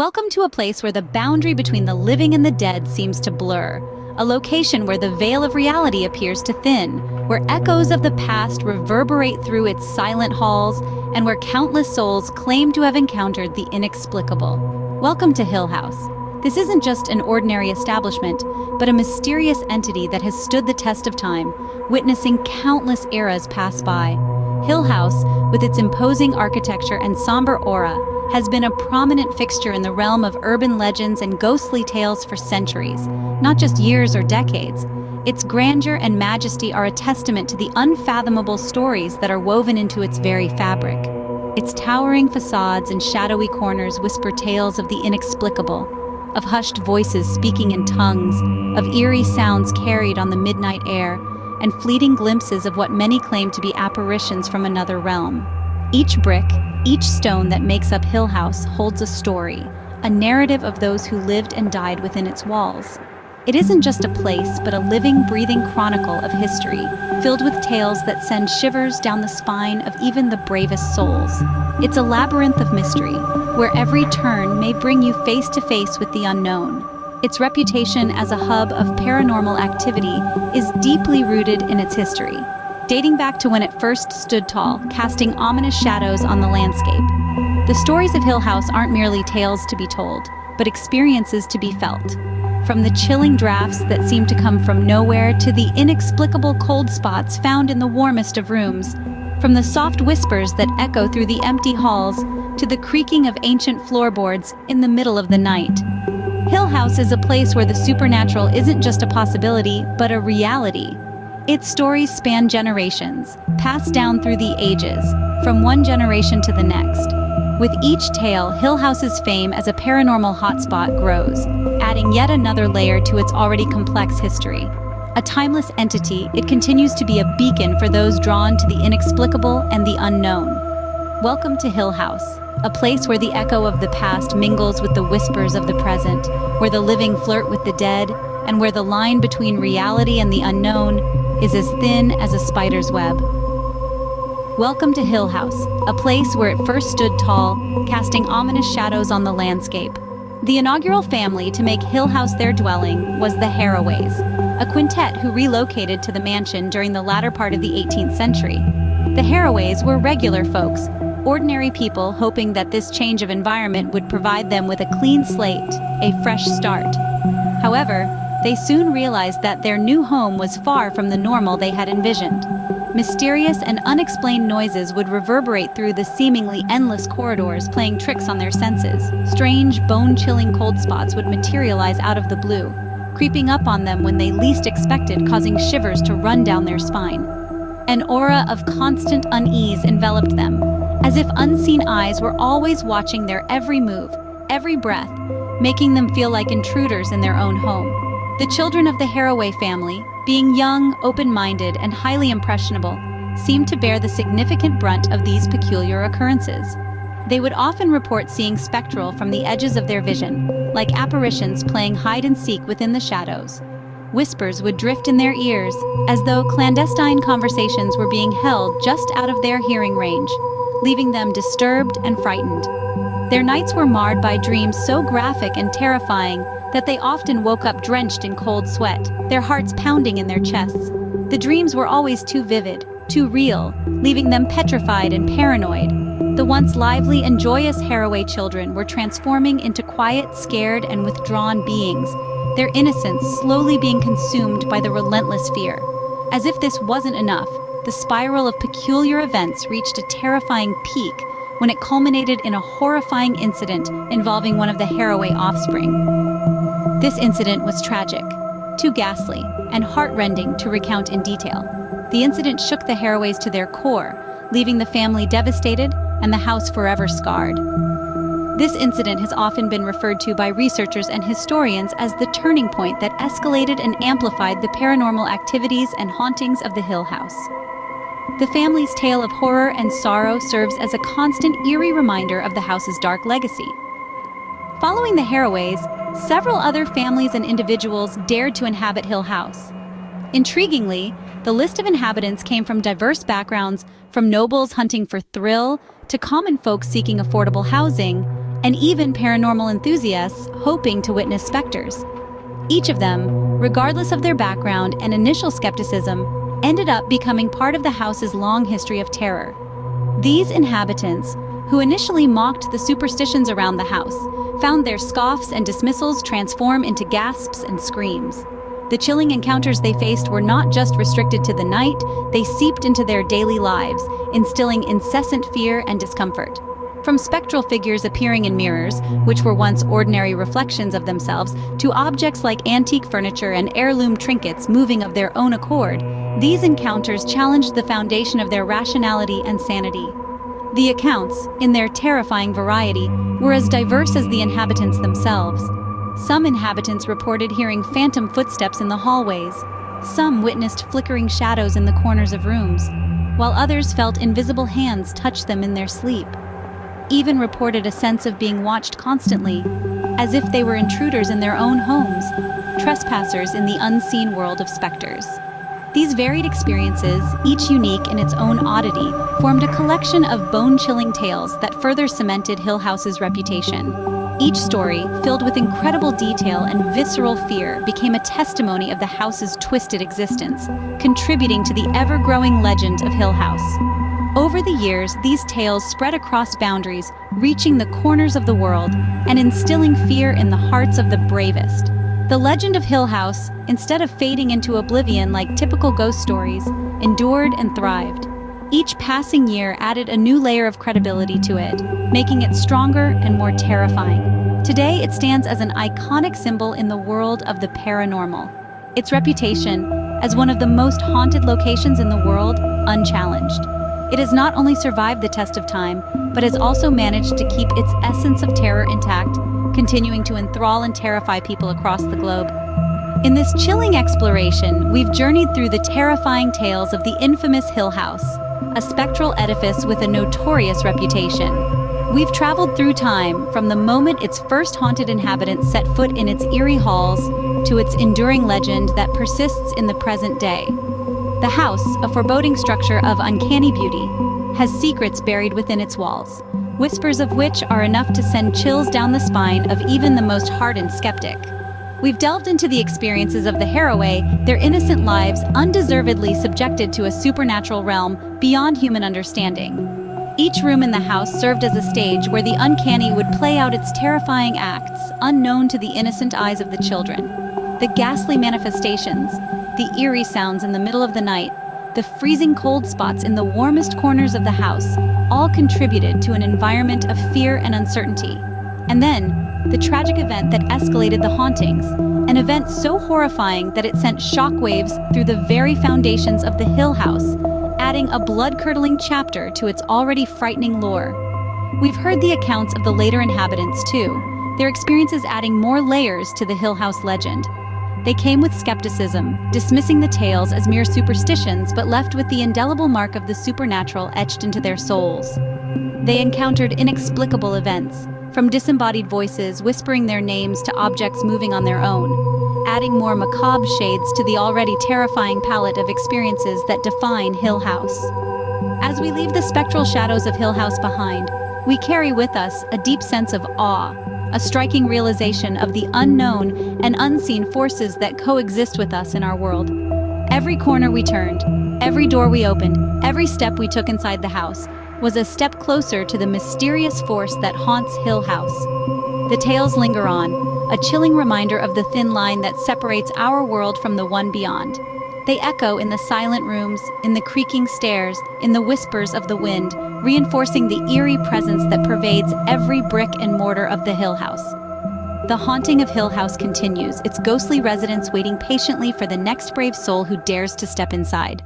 Welcome to a place where the boundary between the living and the dead seems to blur, a location where the veil of reality appears to thin, where echoes of the past reverberate through its silent halls, and where countless souls claim to have encountered the inexplicable. Welcome to Hill House. This isn't just an ordinary establishment, but a mysterious entity that has stood the test of time, witnessing countless eras pass by. Hill House, with its imposing architecture and somber aura, has been a prominent fixture in the realm of urban legends and ghostly tales for centuries, not just years or decades. Its grandeur and majesty are a testament to the unfathomable stories that are woven into its very fabric. Its towering facades and shadowy corners whisper tales of the inexplicable, of hushed voices speaking in tongues, of eerie sounds carried on the midnight air, and fleeting glimpses of what many claim to be apparitions from another realm. Each brick, each stone that makes up Hill House holds a story, a narrative of those who lived and died within its walls. It isn't just a place, but a living, breathing chronicle of history, filled with tales that send shivers down the spine of even the bravest souls. It's a labyrinth of mystery, where every turn may bring you face to face with the unknown. Its reputation as a hub of paranormal activity is deeply rooted in its history, dating back to when it first stood tall, casting ominous shadows on the landscape. The stories of Hill House aren't merely tales to be told, but experiences to be felt. From the chilling drafts that seem to come from nowhere to the inexplicable cold spots found in the warmest of rooms, from the soft whispers that echo through the empty halls to the creaking of ancient floorboards in the middle of the night. Hill House is a place where the supernatural isn't just a possibility, but a reality. Its stories span generations, passed down through the ages, from one generation to the next. With each tale, Hill House's fame as a paranormal hotspot grows, adding yet another layer to its already complex history. A timeless entity, it continues to be a beacon for those drawn to the inexplicable and the unknown. Welcome to Hill House, a place where the echo of the past mingles with the whispers of the present, where the living flirt with the dead, and where the line between reality and the unknown is as thin as a spider's web. Welcome to Hill House, a place where it first stood tall, casting ominous shadows on the landscape. The inaugural family to make Hill House their dwelling was the Harraways, a quintet who relocated to the mansion during the latter part of the 18th century. The Harraways were regular folks, ordinary people hoping that this change of environment would provide them with a clean slate, a fresh start. However, they soon realized that their new home was far from the normal they had envisioned. Mysterious and unexplained noises would reverberate through the seemingly endless corridors, playing tricks on their senses. Strange, bone-chilling cold spots would materialize out of the blue, creeping up on them when they least expected, causing shivers to run down their spine. An aura of constant unease enveloped them, as if unseen eyes were always watching their every move, every breath, making them feel like intruders in their own home. The children of the Harraway family, being young, open-minded, and highly impressionable, seemed to bear the significant brunt of these peculiar occurrences. They would often report seeing spectral from the edges of their vision, like apparitions playing hide-and-seek within the shadows. Whispers would drift in their ears, as though clandestine conversations were being held just out of their hearing range, leaving them disturbed and frightened. Their nights were marred by dreams so graphic and terrifying that they often woke up drenched in cold sweat, their hearts pounding in their chests. The dreams were always too vivid, too real, leaving them petrified and paranoid. The once lively and joyous Harraway children were transforming into quiet, scared, and withdrawn beings, their innocence slowly being consumed by the relentless fear. As if this wasn't enough, the spiral of peculiar events reached a terrifying peak when it culminated in a horrifying incident involving one of the Harraway offspring. This incident was tragic, too ghastly, and heart-rending to recount in detail. The incident shook the Harraways to their core, leaving the family devastated and the house forever scarred. This incident has often been referred to by researchers and historians as the turning point that escalated and amplified the paranormal activities and hauntings of the Hill House. The family's tale of horror and sorrow serves as a constant, eerie reminder of the house's dark legacy. Following the Harraways, several other families and individuals dared to inhabit Hill House. Intriguingly, the list of inhabitants came from diverse backgrounds, from nobles hunting for thrill to common folks seeking affordable housing, and even paranormal enthusiasts hoping to witness specters. Each of them, regardless of their background and initial skepticism, ended up becoming part of the house's long history of terror. These inhabitants, who initially mocked the superstitions around the house, found their scoffs and dismissals transform into gasps and screams. The chilling encounters they faced were not just restricted to the night, they seeped into their daily lives, instilling incessant fear and discomfort. From spectral figures appearing in mirrors, which were once ordinary reflections of themselves, to objects like antique furniture and heirloom trinkets moving of their own accord, these encounters challenged the foundation of their rationality and sanity. The accounts, in their terrifying variety, were as diverse as the inhabitants themselves. Some inhabitants reported hearing phantom footsteps in the hallways. Some witnessed flickering shadows in the corners of rooms, while others felt invisible hands touch them in their sleep. Even reported a sense of being watched constantly, as if they were intruders in their own homes, trespassers in the unseen world of specters. These varied experiences, each unique in its own oddity, formed a collection of bone-chilling tales that further cemented Hill House's reputation. Each story, filled with incredible detail and visceral fear, became a testimony of the house's twisted existence, contributing to the ever-growing legend of Hill House. Over the years, these tales spread across boundaries, reaching the corners of the world and instilling fear in the hearts of the bravest. The legend of Hill House, instead of fading into oblivion like typical ghost stories, endured and thrived. Each passing year added a new layer of credibility to it, making it stronger and more terrifying. Today, it stands as an iconic symbol in the world of the paranormal. Its reputation as one of the most haunted locations in the world, unchallenged. It has not only survived the test of time, but has also managed to keep its essence of terror intact, continuing to enthrall and terrify people across the globe. In this chilling exploration, we've journeyed through the terrifying tales of the infamous Hill House, a spectral edifice with a notorious reputation. We've traveled through time, from the moment its first haunted inhabitants set foot in its eerie halls, to its enduring legend that persists in the present day. The house, a foreboding structure of uncanny beauty, has secrets buried within its walls, whispers of which are enough to send chills down the spine of even the most hardened skeptic. We've delved into the experiences of the Haraway, their innocent lives undeservedly subjected to a supernatural realm beyond human understanding. Each room in the house served as a stage where the uncanny would play out its terrifying acts, unknown to the innocent eyes of the children. The ghastly manifestations, the eerie sounds in the middle of the night, the freezing cold spots in the warmest corners of the house, all contributed to an environment of fear and uncertainty. And then, the tragic event that escalated the hauntings, an event so horrifying that it sent shockwaves through the very foundations of the Hill House, adding a blood-curdling chapter to its already frightening lore. We've heard the accounts of the later inhabitants too, their experiences adding more layers to the Hill House legend. They came with skepticism, dismissing the tales as mere superstitions, but left with the indelible mark of the supernatural etched into their souls. They encountered inexplicable events, from disembodied voices whispering their names to objects moving on their own, adding more macabre shades to the already terrifying palette of experiences that define Hill House. As we leave the spectral shadows of Hill House behind, we carry with us a deep sense of awe, a striking realization of the unknown and unseen forces that coexist with us in our world. Every corner we turned, every door we opened, every step we took inside the house was a step closer to the mysterious force that haunts Hill House. The tales linger on, a chilling reminder of the thin line that separates our world from the one beyond. They echo in the silent rooms, in the creaking stairs, in the whispers of the wind, reinforcing the eerie presence that pervades every brick and mortar of the Hill House. The haunting of Hill House continues, its ghostly residents waiting patiently for the next brave soul who dares to step inside.